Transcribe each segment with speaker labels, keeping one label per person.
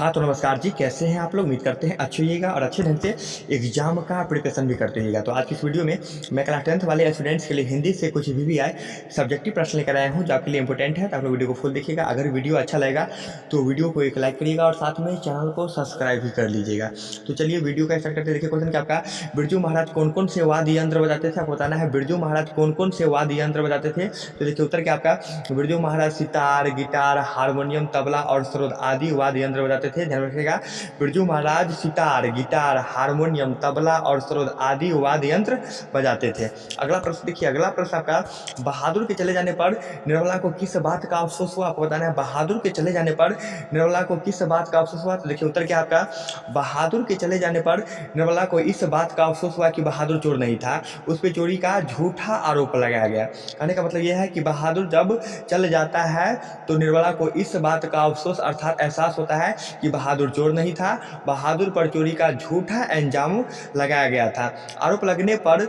Speaker 1: हाँ, तो नमस्कार जी, कैसे हैं आप लोग? उम्मीद करते हैं अच्छे होइएगा और अच्छे ढंग से एग्ज़ाम का प्रिपरेशन भी करते होइएगा। तो आज की इस वीडियो में मैं क्लास 10th वाले स्टूडेंट्स के लिए हिंदी से कुछ भी आए सब्जेक्टिव प्रश्न लेकर आया हूँ, जो आपके लिए इंपॉर्टेंट है। तो आप लोग वीडियो को फुल देखिएगा। अगर वीडियो अच्छा लगेगा तो वीडियो को एक लाइक करिएगा और साथ में चैनल को सब्सक्राइब भी कर लीजिएगा। तो चलिए वीडियो का स्टार्ट करते हैं। देखिए क्वेश्चन क्या आपका, बिरजू महाराज कौन-कौन से वाद्य यंत्र बजाते थे? आपको बताना है बिरजू महाराज कौन-कौन से वाद्य यंत्र बजाते थे। तो देखिए उत्तर क्या आपका, बिरजू महाराज सितार, गिटार, हारमोनियम, तबला और सरोद आदि वाद्य यंत्र बजाते थे। ध्यान रखिएगा, बिरजू महाराज सितार, गिटार, हारमोनियम, तबला और सरोद आदि वाद्य यंत्र बजाते थे। अगला प्रश्न देखिए, अगला प्रश्न आपका, बहादुर के चले जाने पर निर्मला को किस बात का अफसोस हुआ? आपको बताना है बहादुर के चले जाने पर निर्मला को किस बात का अफसोस हुआ। तो देखिए उत्तर क्या आपका, बहादुर के चले जाने पर निर्मला को इस बात का अफसोस हुआ कि बहादुर चोर नहीं था, उस पर चोरी का झूठा आरोप लगाया गया। कहने का मतलब यह है कि बहादुर जब चल जाता है तो निर्मला को इस बात का अफसोस अर्थात एहसास होता है कि बहादुर चोर नहीं था, बहादुर पर चोरी का झूठा इल्जाम लगाया गया था। आरोप लगने पर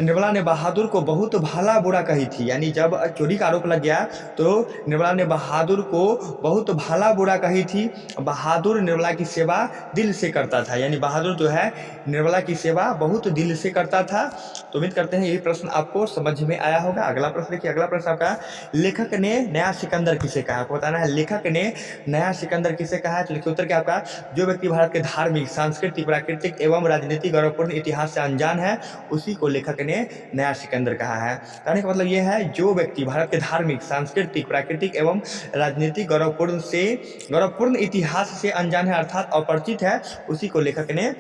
Speaker 1: निर्मला ने बहादुर को बहुत भला बुरा कही थी। यानी जब चोरी का आरोप लग गया तो निर्मला ने बहादुर को बहुत भला बुरा कही थी। बहादुर निर्मला की सेवा दिल से करता था, यानी बहादुर जो है निर्मला की सेवा बहुत दिल से करता था। तो उम्मीद करते हैं यही प्रश्न आपको समझ में आया होगा। अगला प्रश्न देखिए, अगला प्रश्न आपका, लेखक ने नया सिकंदर किसे कहा? आपको बताना है लेखक ने नया सिकंदर किसे कहा है। तो लिखिए उत्तर क्या आपका, जो व्यक्ति भारत के धार्मिक, सांस्कृतिक, प्राकृतिक एवं राजनीतिक गौरवपूर्ण इतिहास से अनजान है उसी को लेखक ने नया सिकंदर कहा है। कहने का मतलब यह है, जो व्यक्ति भारत के धार्मिक, सांस्कृतिक, प्राकृतिक एवं राजनीतिक गौरवपूर्ण इतिहास से अनजान है अर्थात अपरिचित है, उसी को लेखक ने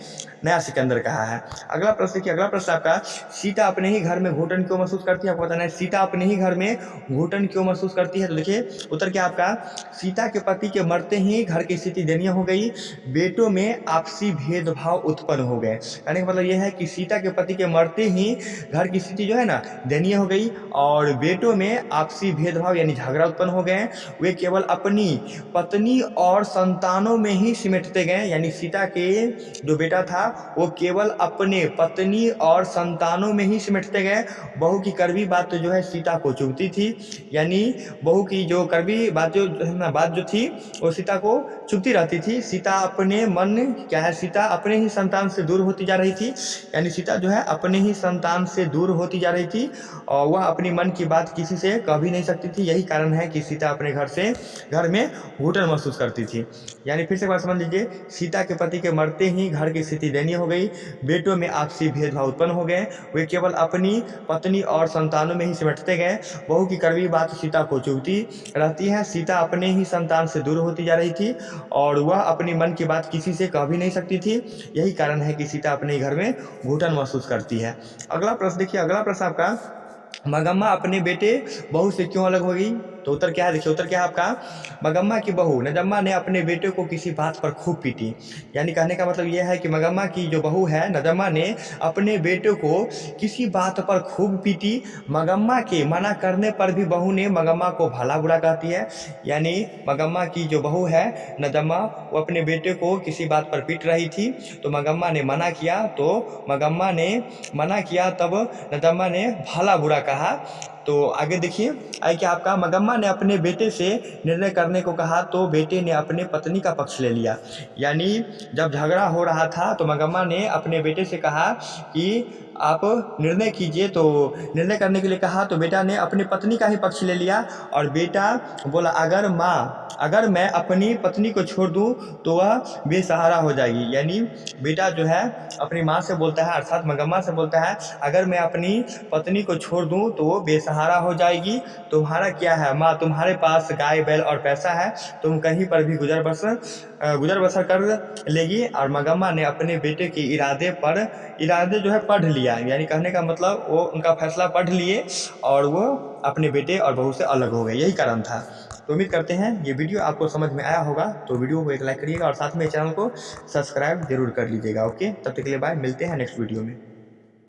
Speaker 1: नया सिकंदर कहा है। अगला प्रश्न देखिए, अगला प्रश्न आपका, सीता अपने ही घर में घुटन क्यों महसूस करती है? आपको बताना है सीता अपने ही घर में घुटन क्यों महसूस करती है। तो देखिए उत्तर क्या आपका, सीता के पति के मरते ही घर की स्थिति दयनीय हो गई, बेटों में आपसी भेदभाव उत्पन्न हो गए। कहने का मतलब यह है कि सीता के पति के मरते ही घर की स्थिति जो है ना दयनीय हो गई और बेटों में आपसी भेदभाव यानी झगड़ा उत्पन्न हो गए। वे केवल अपनी पत्नी और संतानों में ही सिमटते गए, यानी सीता के जो बेटा था वो केवल अपने पत्नी और संतानों में ही सिमटते गए। बहू की कड़वी बात जो है सीता को चुभती थी, यानी बहू की जो कड़वी बात जो थी वो सीता को चुभती रहती थी। सीता अपने मन क्या है, सीता अपने ही संतान से दूर होती जा रही थी, यानी सीता जो है अपने ही संतान से दूर होती जा रही थी और वह अपनी मन की बात किसी से कह भी नहीं सकती थी। यही कारण है कि सीता अपने घर में घुटन महसूस करती थी। यानी फिर से एक बार समझ लीजिए, सीता के पति के मरते ही घर की स्थिति दयनीय हो गई, बेटों में आपसी भेदभाव उत्पन्न हो गए, वे केवल अपनी पत्नी और संतानों में ही सिमटते गए। बहू की कड़वी बात सीता को चुभती रहती है, सीता अपने ही संतान से दूर होती जा रही थी और वह अपनी मन की बात किसी से कह भी नहीं सकती थी। यही कारण है कि सीता अपने घर में घुटन महसूस करती है। अगला प्रश्न देखिए, अगला प्रश्न आपका, मगम्मा अपने बेटे बहू से क्यों अलग हो गई? तो उत्तर क्या है, देखिए उत्तर क्या है आपका, मगम्मा की बहू नजम्मा ने अपने बेटे को किसी बात पर खूब पीटी। यानी कहने का मतलब यह है कि मगम्मा की जो बहू है नजम्मा ने अपने बेटे को किसी बात पर खूब पीटी। मगम्मा के मना करने पर भी बहू ने मगम्मा को भला बुरा कहती है। यानी मगम्मा की जो बहू है नजम्मा, वो अपने बेटे को किसी बात पर पीट रही थी तो मगम्मा ने मना किया, तो मगम्मा ने मना किया तब नजम्मा ने भला बुरा कहा। तो आगे देखिए, आई क्या आपका, मगम्मा ने अपने बेटे से निर्णय करने को कहा तो बेटे ने अपने पत्नी का पक्ष ले लिया। यानी जब झगड़ा हो रहा था तो मगम्मा ने अपने बेटे से कहा कि आप निर्णय कीजिए, तो निर्णय करने के लिए कहा तो बेटा ने अपनी पत्नी का ही पक्ष ले लिया और बेटा बोला, अगर मैं अपनी पत्नी को छोड़ दूं तो वह बेसहारा हो जाएगी। यानी बेटा जो है अपनी माँ से बोलता है अर्थात मगम्मा से बोलता है, अगर मैं अपनी पत्नी को छोड़ दूं तो वो बेसहारा हो जाएगी। तुम्हारा क्या है माँ, तुम्हारे पास गाय बैल और पैसा है, तुम कहीं पर भी गुजर बसर कर लेगी। और मगम्मा ने अपने बेटे के इरादे जो है पढ़ लिया, यानी कहने का मतलब वो उनका फैसला पढ़ लिए और वो अपने बेटे और बहू से अलग हो गए, यही कारण था। तो उम्मीद करते हैं ये वीडियो आपको समझ में आया होगा। तो वीडियो को एक लाइक करिएगा और साथ में चैनल को सब्सक्राइब जरूर कर लीजिएगा। ओके, तब तक के लिए बाय, मिलते हैं नेक्स्ट वीडियो में।